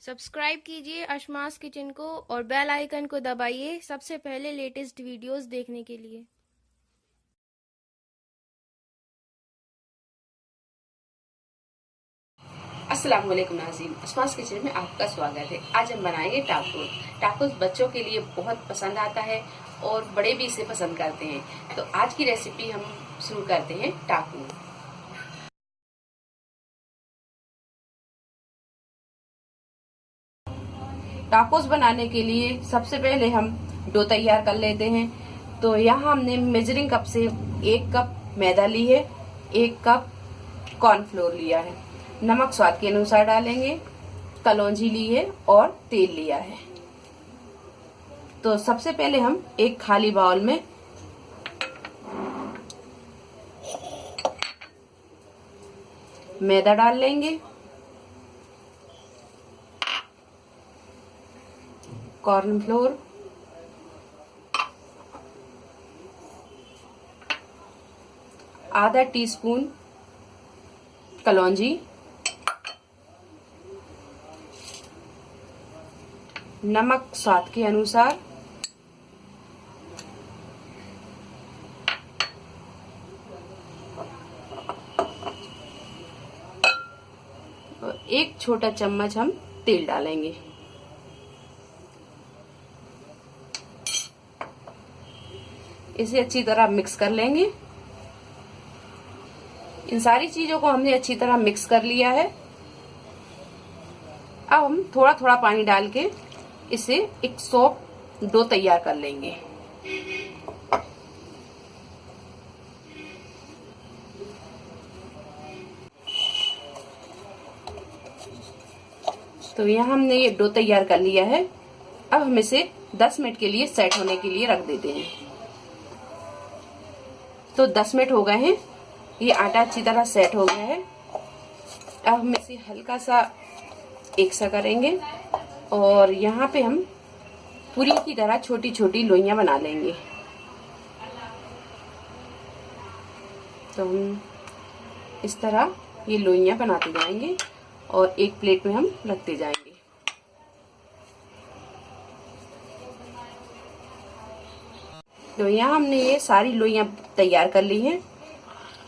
Subscribe कीजिए अशमास kitchen को और बेल आइकन को दबाइए सबसे पहले लेटेस्ट वीडियोस देखने के लिए। अस्सलाम वालेकुम नाज़रीन, अशमास किचन में आपका स्वागत है। आज हम बनाएंगे टाकोस। टाकोस बच्चों के लिए बहुत पसंद आता है और बड़े भी इसे पसंद करते हैं। तो आज की रेसिपी हम शुरू करते हैं टाकोस। टाकोस बनाने के लिए सबसे पहले हम डो तैयार कर लेते हैं। तो यहाँ हमने मेजरिंग कप से 1 कप मैदा ली है, 1 कप कॉर्नफ्लोर लिया है, नमक स्वाद के अनुसार डालेंगे, कलौंजी ली है और तेल लिया है। तो सबसे पहले हम एक खाली बाउल में मैदा डाल लेंगे, कॉर्नफ्लोर, आधा टीस्पून कलौंजी, नमक स्वाद के अनुसार, और 1 छोटा चम्मच हम तेल डालेंगे। इसे अच्छी तरह मिक्स कर लेंगे। इन सारी चीजों को हमने अच्छी तरह मिक्स कर लिया है। अब हम थोड़ा थोड़ा पानी डाल के इसे एक सॉफ्ट डो तैयार कर लेंगे। तो यहाँ हमने ये डो तैयार कर लिया है। अब हम इसे 10 मिनट के लिए सेट होने के लिए रख देते हैं। तो 10 मिनट हो गए हैं, ये आटा अच्छी तरह सेट हो गया है। अब हम इसे हल्का सा एक सा करेंगे और यहाँ पे हम पूरी की तरह छोटी छोटी लोइयां बना लेंगे। तो हम इस तरह ये लोइयां बनाते जाएंगे और एक प्लेट में हम रखते जाएंगे। तो यहाँ हमने ये सारी लोइयां तैयार कर ली हैं।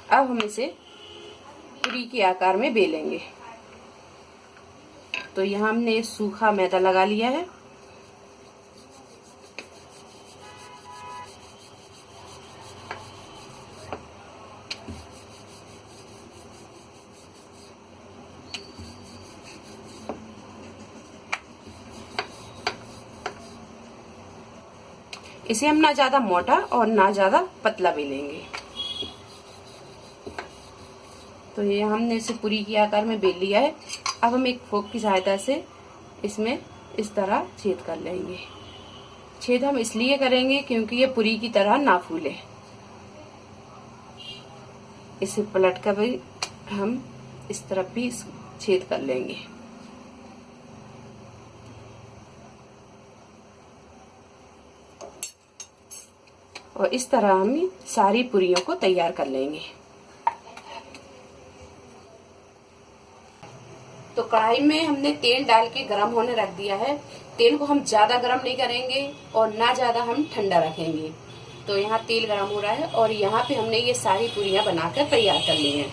अब हम इसे पूरी के आकार में बेलेंगे। तो यहाँ हमने सूखा मैदा लगा लिया है। इसे हम ना ज्यादा मोटा और ना ज्यादा पतला बेलेंगे। तो ये हमने इसे पूरी के आकार में बेल लिया है। अब हम एक फोक की सहायता से इसमें इस तरह छेद कर लेंगे। छेद हम इसलिए करेंगे क्योंकि ये पूरी की तरह ना फूले। इसे पलट कर भी हम इस तरफ भी छेद कर लेंगे। और इस तरह हम सारी पूरियों को तैयार कर लेंगे। तो कढ़ाई में हमने तेल डाल के गरम होने रख दिया है। तेल को हम ज्यादा गरम नहीं करेंगे और ना ज्यादा हम ठंडा रखेंगे। तो यहाँ तेल गरम हो रहा है और यहाँ पे हमने ये सारी पूरियां बनाकर तैयार कर ली हैं।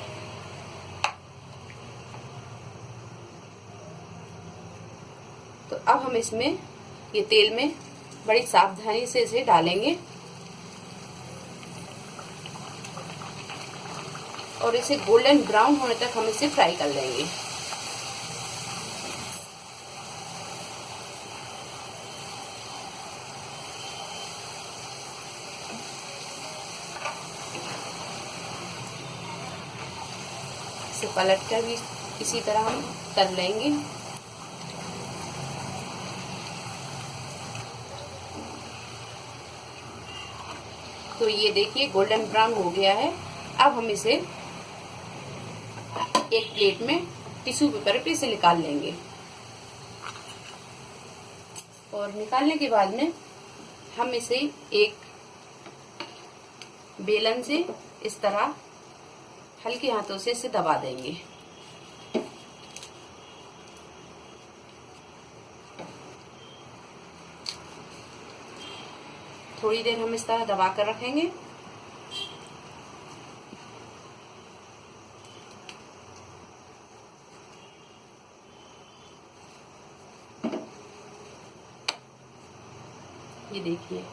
तो अब हम इसमें ये तेल में बड़ी सावधानी से इसे डालेंगे और इसे गोल्डन ब्राउन होने तक हम इसे फ्राई कर लेंगे। इसे पलट कर भी इसी तरह हम कर लेंगे। तो ये देखिए गोल्डन ब्राउन हो गया है। अब हम इसे एक प्लेट में टिश्यू पेपर पे इसे निकाल लेंगे और निकालने के बाद में हम इसे एक बेलन से इस तरह हल्के हाथों से इसे दबा देंगे। थोड़ी देर हम इस तरह दबा कर रखेंगे। ये देखिए,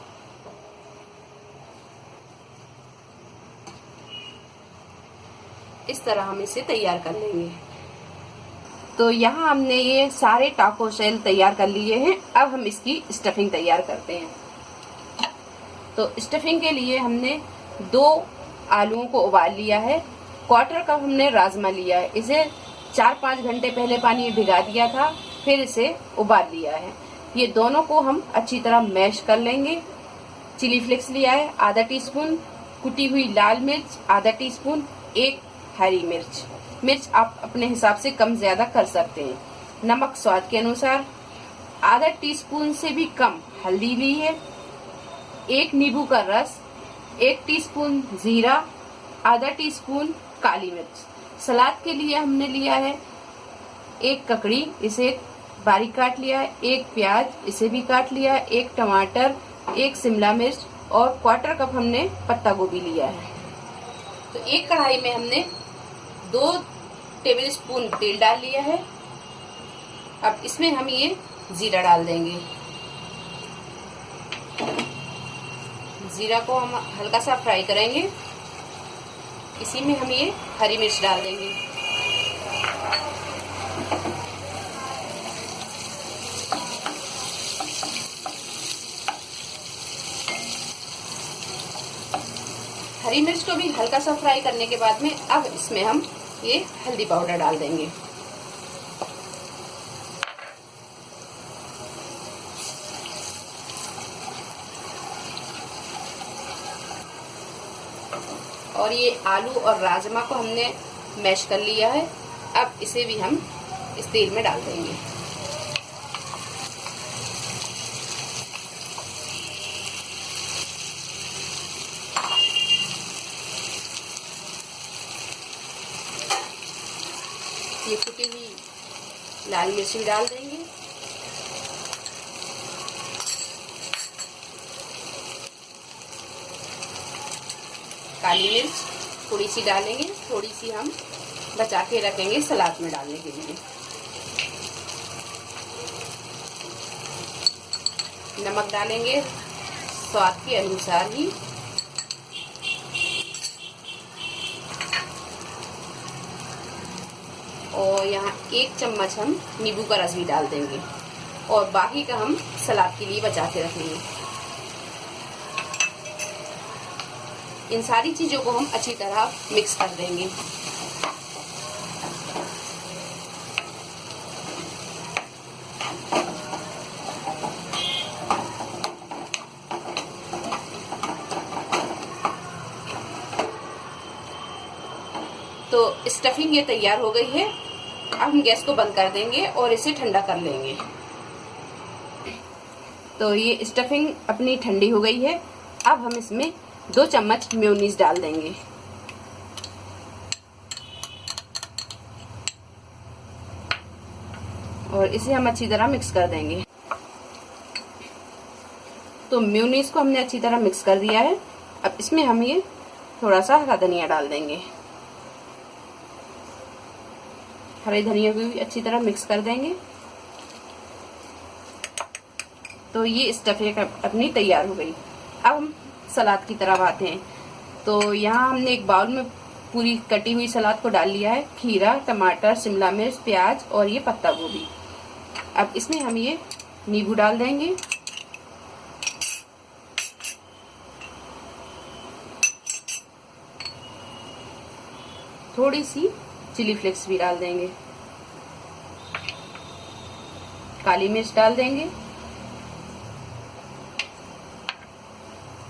इस तरह हम इसे तैयार कर लेंगे। तो यहाँ हमने ये सारे टाको शेल तैयार कर लिए हैं। अब हम इसकी स्टफिंग तैयार करते हैं। तो स्टफिंग के लिए हमने 2 आलूओं को उबाल लिया है। 1/4 कप हमने राजमा लिया है। इसे 4-5 घंटे पहले पानी में भिगा दिया था, फिर इसे उबाल लिया है। ये दोनों को हम अच्छी तरह मैश कर लेंगे। चिली फ्लेक्स लिया है आधा टीस्पून, कुटी हुई लाल मिर्च आधा टीस्पून, 1 हरी मिर्च आप अपने हिसाब से कम ज्यादा कर सकते हैं। नमक स्वाद के अनुसार, आधा टीस्पून से भी कम हल्दी ली है, 1 नींबू का रस, 1 टीस्पून जीरा, आधा टीस्पून काली मिर्च। सलाद के लिए हमने लिया है 1 ककड़ी, इसे बारीक काट लिया है, 1 प्याज, इसे भी काट लिया है, 1 टमाटर, 1 शिमला मिर्च और 1/4 कप हमने पत्ता गोभी लिया है। तो एक कढ़ाई में हमने 2 टेबलस्पून तेल डाल लिया है। अब इसमें हम ये जीरा डाल देंगे। जीरा को हम हल्का सा फ्राई करेंगे। इसी में हम ये हरी मिर्च डाल देंगे। हरी मिर्च को भी हल्का सा फ्राई करने के बाद में अब इसमें हम ये हल्दी पाउडर डाल देंगे। और ये आलू और राजमा को हमने मैश कर लिया है। अब इसे भी हम इस तेल में डाल देंगे। ये कुटी हुई लाल मिर्च भी डाल देंगे। काली मिर्च थोड़ी सी डालेंगे, थोड़ी सी हम बचा के रखेंगे सलाद में डालने के लिए। नमक डालेंगे स्वाद के अनुसार ही। और यहाँ 1 चम्मच हम नींबू का रस भी डाल देंगे और बाकी का हम सलाद के लिए बचा के रखेंगे। इन सारी चीजों को हम अच्छी तरह मिक्स कर देंगे। तो स्टफिंग ये तैयार हो गई है। अब हम गैस को बंद कर देंगे और इसे ठंडा कर लेंगे। तो ये स्टफिंग अपनी ठंडी हो गई है। अब हम इसमें 2 चम्मच मेयोनीज डाल देंगे। और इसे हम अच्छी तरह मिक्स कर देंगे। तो मेयोनीज को हमने अच्छी तरह मिक्स कर दिया है। अब इसमें हम ये थोड़ा सा हरा धनिया डाल देंगे। हरे धनिया को भी अच्छी तरह मिक्स कर देंगे। तो ये स्टफिंग अपनी तैयार हो गई। अब हम सलाद की तरफ आते हैं। तो यहाँ हमने एक बाउल में पूरी कटी हुई सलाद को डाल लिया है। खीरा, टमाटर, शिमला मिर्च, प्याज और ये पत्ता गोभी। अब इसमें हम ये नींबू डाल देंगे। थोड़ी सी चिली फ्लेक्स भी डाल देंगे। काली मिर्च डाल देंगे।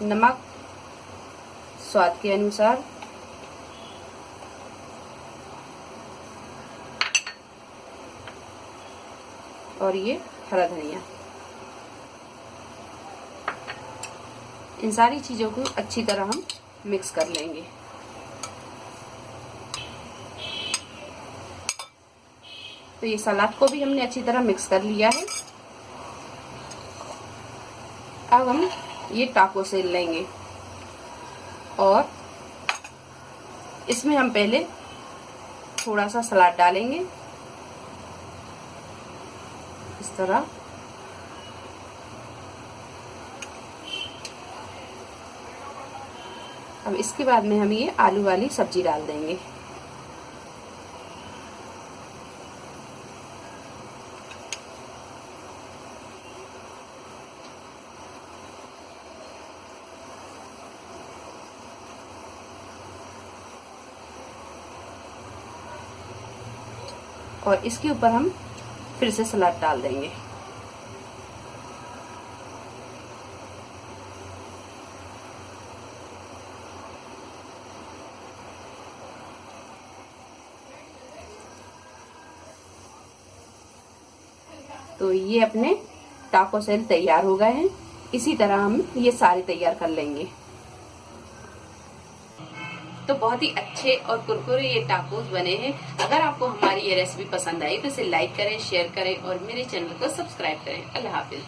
नमक स्वाद के अनुसार। और ये हरा धनिया। इन सारी चीजों को अच्छी तरह हम मिक्स कर लेंगे। तो ये सलाद को भी हमने अच्छी तरह मिक्स कर लिया है। अब हम ये टाको सेल लेंगे और इसमें हम पहले थोड़ा सा सलाद डालेंगे इस तरह। अब इसके बाद में हम ये आलू वाली सब्जी डाल देंगे। और इसके ऊपर हम फिर से सलाद डाल देंगे। तो ये अपने टाको सेल तैयार हो गए हैं। इसी तरह हम ये सारे तैयार कर लेंगे। तो बहुत ही अच्छे और कुरकुरे ये टाकोस बने हैं। अगर आपको हमारी ये रेसिपी पसंद आई तो इसे लाइक करें, शेयर करें और मेरे चैनल को सब्सक्राइब करें। अल्लाह हाफिज।